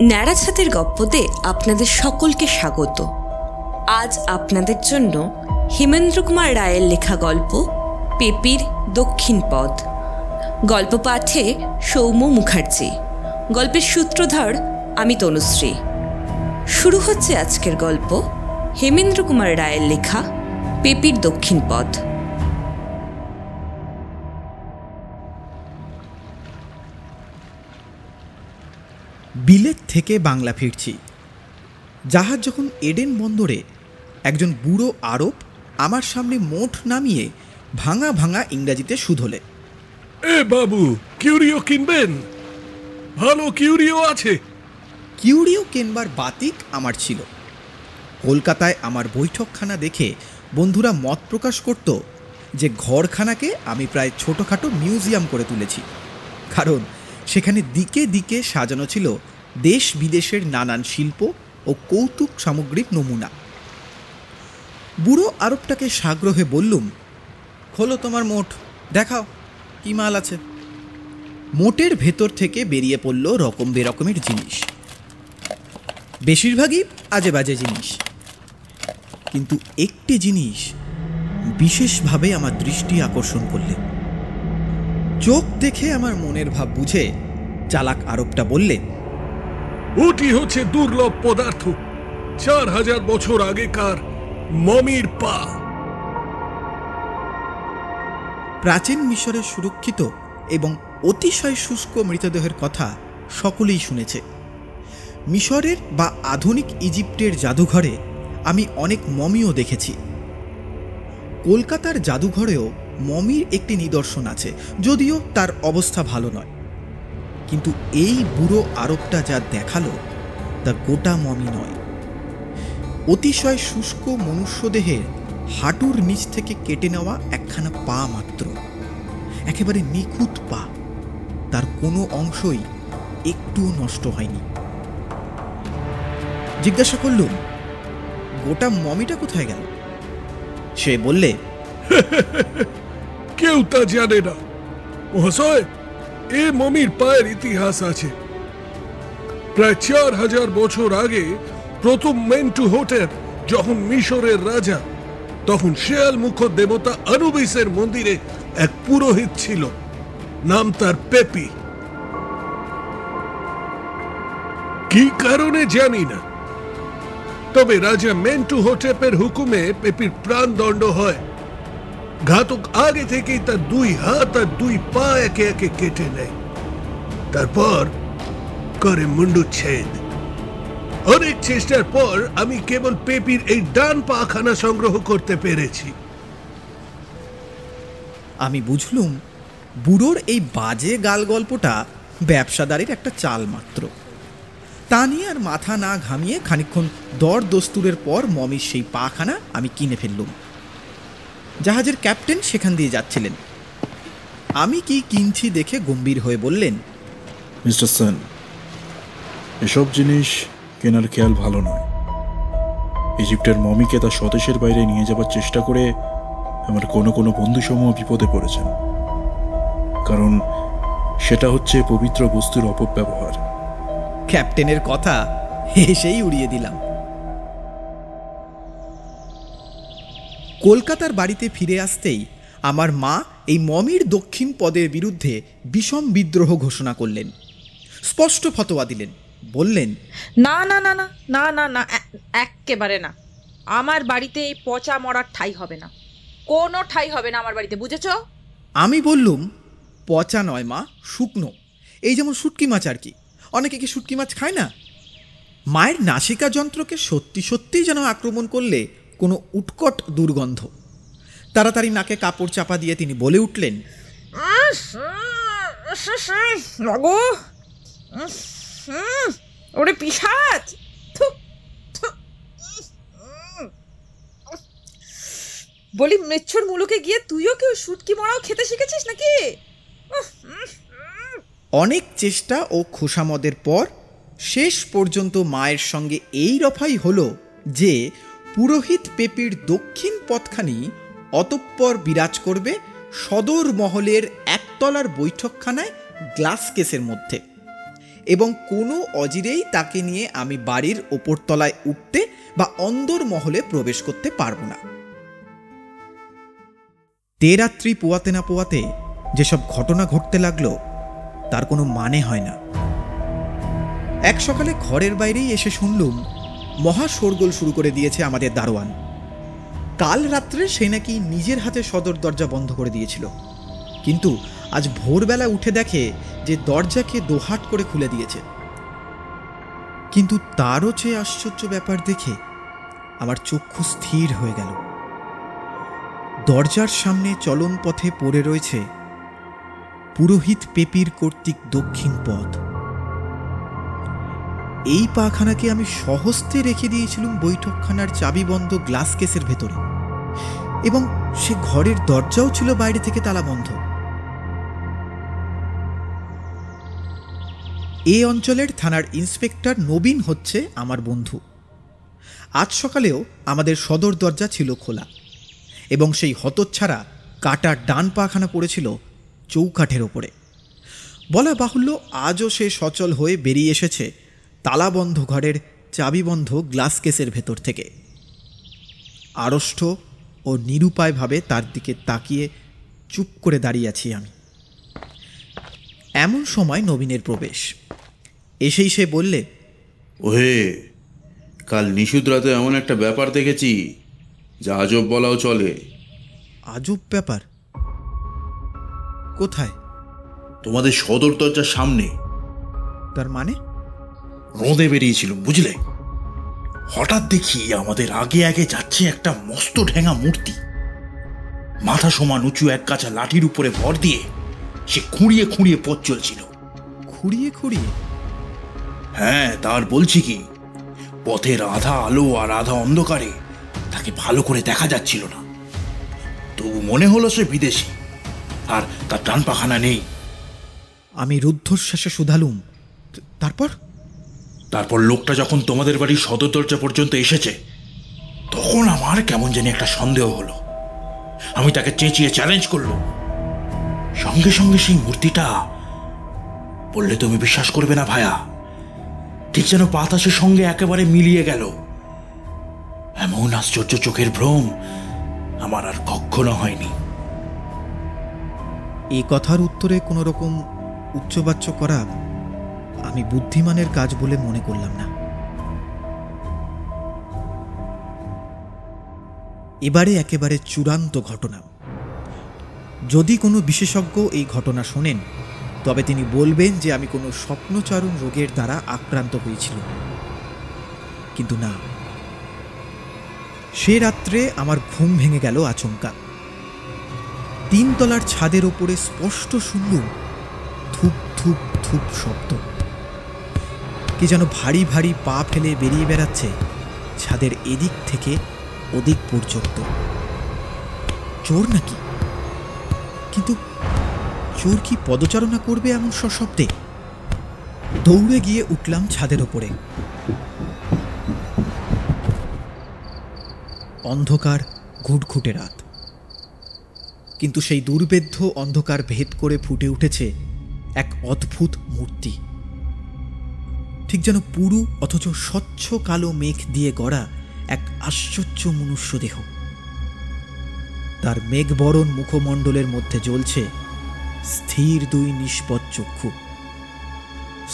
ন্যাড়া ছাদের গপ্পতে আপনাদের সকলকে স্বাগত। আজ আপনাদের জন্য হেমেন্দ্র কুমার রায়ের লেখা গল্প পেপির দক্ষিণ পদ। গল্প পাঠে সৌম্য মুখার্জি, গল্পের সূত্রধর আমি তনুশ্রী। শুরু হচ্ছে আজকের গল্প হেমেন্দ্র কুমার রায়ের লেখা পেপির দক্ষিণ পদ। বিলেত থেকে বাংলা ফিরছি। জাহাজ যখন এডেন বন্দরে একজন বুড়ো আরব আমার সামনে মোট নামিয়ে ভাঙা ভাঙা ইংরাজিতে শুধোলে, এ বাবু, কিউরিও কিনবেন? ভালো কিউরিও আছে। কিউরিও কেনবার বাতিক আমার ছিল। কলকাতায় আমার বৈঠকখানা দেখে বন্ধুরা মত প্রকাশ করত যে ঘরখানাকে আমি প্রায় ছোটোখাটো মিউজিয়াম করে তুলেছি, কারণ সেখানে দিকে দিকে সাজানো ছিল দেশ বিদেশের নানান শিল্প ও কৌতুক সামগ্রীর নমুনা। বুড়ো আরবটাকে সাগ্রহে বললুম, খোলো তোমার মোট, দেখাও কি মাল আছে। মোটের ভেতর থেকে বেরিয়ে পড়ল রকম বেরকমের জিনিস, বেশিরভাগই আজে বাজে জিনিস, কিন্তু একটি জিনিস বিশেষভাবে আমার দৃষ্টি আকর্ষণ করলে। চোখ দেখে আমার মনের ভাব বুঝে চালাক আরবটা বললে, ওটি হচ্ছে দুর্লভ পদার্থ, 4000 বছর আগেকার মমির পা। প্রাচীন মিশরের সুরক্ষিত এবং অতিশয় শুষ্ক মৃতদেহের কথা সকলেই শুনেছে। মিশরের বা আধুনিক ইজিপ্টের জাদুঘরে আমি অনেক মমিও দেখেছি। কলকাতার জাদুঘরেও মমির একটি নিদর্শন আছে, যদিও তার অবস্থা ভালো নয়। কিন্তু এই বুড়ো আরবটা যা দেখালো তা গোটা মমি নয়, অতিশয় শুষ্ক মনুষ্যদেহের হাঁটুর নিচ থেকে কেটে নেওয়া একখানা পা মাত্র, একেবারে নিখুঁত পা, তার কোনো অংশই একটুও নষ্ট হয়নি। জিজ্ঞাসা করলুম, গোটা মমিটা কোথায় গেল? সে বললে, কেউ তা জানে না মহাশয়। এ মমির পায়ের ইতিহাস আছে। প্রায় 4000 বছর আগে প্রথম মেন্টুহোটেপ যখন মিশরের রাজা, তখন শেয়াল মুখ দেবতা আনুবিসের মন্দিরে এক পুরোহিত ছিল, নাম তার পেপি। কি কারণে জানি না, তবে রাজা মেন্টুহোটেপের হুকুমে পেপির প্রাণদণ্ড হয়। ঘাতক আগে থেকেই তার 2 হাত আর 2 পা একে একে কেটে নেয়, তারপর করে মুন্ডুচ্ছেদ। অনেক চেষ্টার পর আমি কেবল পেপির এই ডান পাখানা সংগ্রহ করতে পেরেছি। আমি বুঝলুম বুড়োর এই বাজে গাল গল্পটা ব্যবসাদারের একটা চাল মাত্র। তা নিয়ে আর মাথা না ঘামিয়ে খানিকক্ষণ দর দস্তুরের পর মমির সেই পাখানা আমি কিনে ফেললুম। জাহাজের ক্যাপ্টেন সেখান দিয়ে যাচ্ছিলেন। আমি কি কিনছি দেখে গম্ভীর হয়ে বললেন, মিস্টার সেন, এসব জিনিস কেনার খেয়াল ভালো নয়। ইজিপ্টের মমিকে তার স্বদেশের বাইরে নিয়ে যাবার চেষ্টা করে আমার কোনো কোনো বন্ধুসমূহ বিপদে পড়েছেন, কারণ সেটা হচ্ছে পবিত্র বস্তুর অপব্যবহার। ক্যাপ্টেনের কথা হেসেই উড়িয়ে দিলাম। কলকাতার বাড়িতে ফিরে আসতেই আমার মা এই মমির দক্ষিণ পদের বিরুদ্ধে বিষম বিদ্রোহ ঘোষণা করলেন, স্পষ্ট ফতোয়া দিলেন। বললেন, না না না না না না না, একেবারে না। আমার বাড়িতে এই পচা মরার ঠাই হবে না, কোনো ঠাই হবে না আমার বাড়িতে, বুঝেছ? আমি বললুম, পচা নয় মা, শুকনো, এই যেমন শুটকি মাছ আর কি। অনেকে কি শুটকি মাছ খায় না? মায়ের নাসিকা যন্ত্রকে সত্যি সত্যিই যেন আক্রমণ করলে কোনো উৎকট দুর্গন্ধ। তাড়াতাড়ি নাকে কাপড় চাপা দিয়ে তিনি বলে উঠলেন, ওরে পিশাচ! বলি, মেচ্ছর মুলুকে গিয়ে তুইও কেউ শুটকি মরাও খেতে শিখেছিস নাকি? অনেক চেষ্টা ও খোসামদের পর শেষ পর্যন্ত মায়ের সঙ্গে এই রফাই হলো যে পুরোহিত পেপির দক্ষিণ পথখানি অতঃপর বিরাজ করবে সদর মহলের একতলার বৈঠকখানায় গ্লাস কেসের মধ্যে। এবং কোনো অজিরেই তাকে নিয়ে আমি বাড়ির ওপরতলায় উঠতে বা অন্দর মহলে প্রবেশ করতে পারবো না। রাত্রি পোয়াতে না পোয়াতে যেসব ঘটনা ঘটতে লাগলো তার কোনো মানে হয় না। এক সকালে ঘরের বাইরেই এসে শুনলুম মহা শোরগোল শুরু করে দিয়েছে আমাদের দারোয়ান। কাল রাত্রে সে নাকি নিজের হাতে সদর দরজা বন্ধ করে দিয়েছিল, কিন্তু আজ ভোরবেলা উঠে দেখে যে দরজাকে দোহাট করে খুলে দিয়েছে। কিন্তু তারও চেয়ে আশ্চর্য ব্যাপার দেখে আমার চক্ষু স্থির হয়ে গেল। দরজার সামনে চলন পথে পড়ে রয়েছে পুরোহিত পেপির কর্তৃক দক্ষিণ পথ। এই পাখানাকে আমি সহস্তে রেখে দিয়েছিলাম বৈঠকখানার চাবিবন্ধ গ্লাস কেসের ভেতরে, এবং সে ঘরের দরজাও ছিল বাইরে থেকে তালাবন্ধ। এই অঞ্চলের থানার ইন্সপেক্টর নবীন হচ্ছে আমার বন্ধু। আজ সকালেও আমাদের সদর দরজা ছিল খোলা, এবং সেই হতচ্ছাড়া কাটার ডান পাখানা পড়েছিল চৌকাঠের ওপরে। বলা বাহুল্য আজও সে সচল হয়ে বেরিয়ে এসেছে তালাবন্ধ ঘরের চাবিবন্ধ গ্লাস কেসের ভেতর থেকে। আড়ষ্ট ও নিরুপায়ভাবে তার দিকে তাকিয়ে চুপ করে দাঁড়িয়ে আছি আমি। এমন সময় নবীনের প্রবেশ। এসেই সে বললে, ওহে, কাল নিশুদ রাতে এমন একটা ব্যাপার দেখেছি যা আজব বলাও চলে। আজব ব্যাপার? কোথায়? তোমাদের সদর দরজার সামনে। তার মানে? রোদে বেরিয়েছিলাম, বুঝলে। হঠাৎ দেখি আমাদের আগে আগে যাচ্ছে একটা মস্ত ঢেঙা মূর্তি। মাথা সমান উঁচু এক কাঁচা লাঠির উপরে ভর দিয়ে সে খুঁড়িয়ে খুঁড়িয়ে পথ চলছিল। খুঁড়িয়ে খুঁড়িয়ে? হ্যাঁ, তার বলছি কি, পথের আধা আলো আর আধা অন্ধকারে তাকে ভালো করে দেখা যাচ্ছিল না। তবু মনে হলো সে বিদেশি, আর তার ডান পাখানা নেই। আমি রুদ্ধশ্বাসে শুধালুম, তারপর লোকটা যখন তোমাদের বাড়ির সদর দরজা পর্যন্ত এসেছে, তখন আমার কেমন জানি একটা সন্দেহ হলো। আমি তাকে চেঁচিয়ে চ্যালেঞ্জ করলাম। সঙ্গে সঙ্গে সেই মূর্তিটা, বললে তুমি বিশ্বাস করবে না ভায়া, ঠিক যেন বাতাসের সঙ্গে একেবারে মিলিয়ে গেল। এমন আশ্চর্য চোখের ভ্রম আমার আর কখনো হয়নি। এই কথার উত্তরে কোনো রকম উচ্চবাচ্য করা আমি বুদ্ধিমানের কাজ বলে মনে করলাম না। এবারে একেবারে চূড়ান্ত ঘটনা। যদি কোনো বিশেষজ্ঞ এই ঘটনা শোনেন, তবে তিনি বলবেন যে আমি কোনো স্বপ্নচারণ রোগের দ্বারা আক্রান্ত হয়েছিল। কিন্তু না, সে রাত্রে আমার ঘুম ভেঙে গেল আচমকা। 3 তলার ছাদের ওপরে স্পষ্ট শুনলুম ধূপ ধূপ ধূপ শব্দ। কি যেন ভারী ভারী পা ফেলে বেরিয়ে বেড়াচ্ছে ছাদের এদিক থেকে ওদিক পর্যন্ত। চোর নাকি? কিন্তু চোর কি পদচারণা করবে এমন সশব্দে? দৌড়ে গিয়ে উঠলাম ছাদের ওপরে। অন্ধকার, ঘুটঘুটে রাত, কিন্তু সেই দুর্বেদ্য অন্ধকার ভেদ করে ফুটে উঠেছে এক অদ্ভুত মূর্তি। ঠিক যেন পুরু অথচ স্বচ্ছ কালো মেঘ দিয়ে গড়া এক আশ্চর্য মনুষ্য দেহ। তার মেঘবরণ মুখমণ্ডলের মধ্যে জ্বলছে স্থির 2 নিষ্পদ চক্ষু।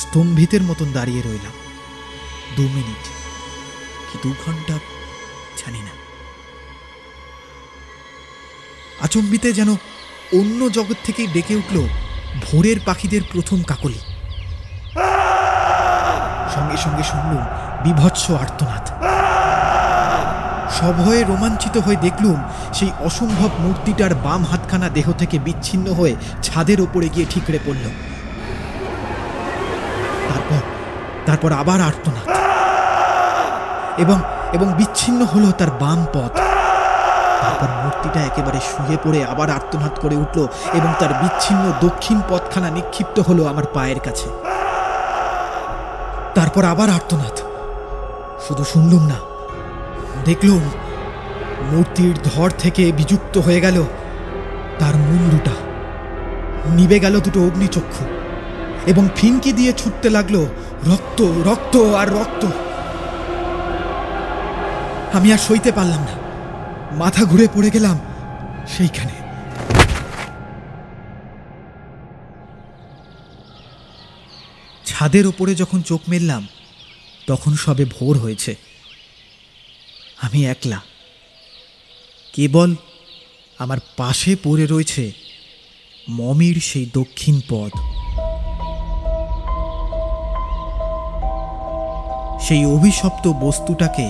স্তম্ভিতের মতন দাঁড়িয়ে রইলাম 2 মিনিট, কি 2 ঘন্টা, জানি না। আচম্বিতে যেন অন্য জগৎ থেকেই ডেকে উঠল ভোরের পাখিদের প্রথম কাকলি। সঙ্গে সঙ্গে শুনলুম বিভৎস আর্তনাদ। সভয়ে রোমাঞ্চিত হয়ে দেখলুম সেই অসম্ভব মূর্তিটার বাম হাতখানা দেহ থেকে বিচ্ছিন্ন হয়ে ছাদের ওপরে গিয়ে ঠিকরে পড়ল। তারপর আবার আর্তনাদ, এবং বিচ্ছিন্ন হলো তার বাম পথ। তারপর মূর্তিটা একেবারে শুয়ে পড়ে আবার আর্তনাদ করে উঠল, এবং তার বিচ্ছিন্ন দক্ষিণ পথখানা নিক্ষিপ্ত হলো আমার পায়ের কাছে। তারপর আবার আর্তনাদ। শুধু শুনলুম না, দেখলুম মূর্তির ধর থেকে বিযুক্ত হয়ে গেল তার মুন্ডুটা। নিবে গেল 2 অগ্নিচক্ষু, এবং ফিনকি দিয়ে ছুটতে লাগলো রক্ত, রক্ত আর রক্ত। আমি আর সইতে পারলাম না, মাথা ঘুরে পড়ে গেলাম সেইখানে। ছাদের ওপরে যখন চোখ মেললাম তখন সবে ভোর হয়েছে। আমি একলা, কেবল আমার পাশে পড়ে রয়েছে মমির সেই দক্ষিণ পদ। সেই অভিশপ্ত বস্তুটাকে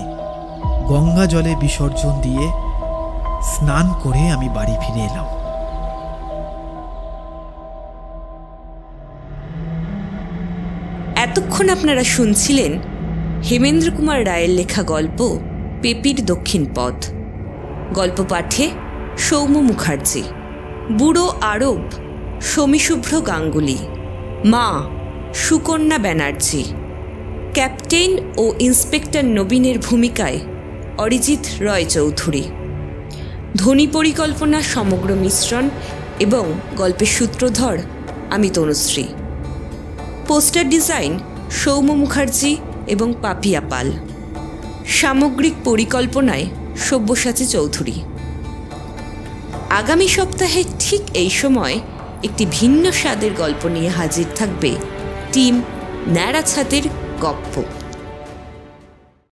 গঙ্গা জলে বিসর্জন দিয়ে স্নান করে আমি বাড়ি ফিরে এলাম। এতক্ষণ আপনারা শুনছিলেন হেমেন্দ্র কুমার রায়ের লেখা গল্প পেপির দক্ষিণ পথ। গল্প পাঠে সৌম্য মুখার্জি, বুড়ো আরব সমীশুভ্র গাঙ্গুলি, মা সুকন্যা ব্যানার্জি, ক্যাপ্টেন ও ইন্সপেক্টর নবীনের ভূমিকায় অরিজিৎ রয় চৌধুরী, ধ্বনি পরিকল্পনা সমগ্র মিশ্রণ এবং গল্পের সূত্রধর আমি তনুশ্রী, পোস্টার ডিজাইন সৌম্য মুখার্জি এবং পাপিয়া পাল, সামগ্রিক পরিকল্পনায় সব্যসাচী চৌধুরী। আগামী সপ্তাহে ঠিক এই সময় একটি ভিন্ন স্বাদের গল্প নিয়ে হাজির থাকবে টিম ন্যাড়া ছাদের গপ্প।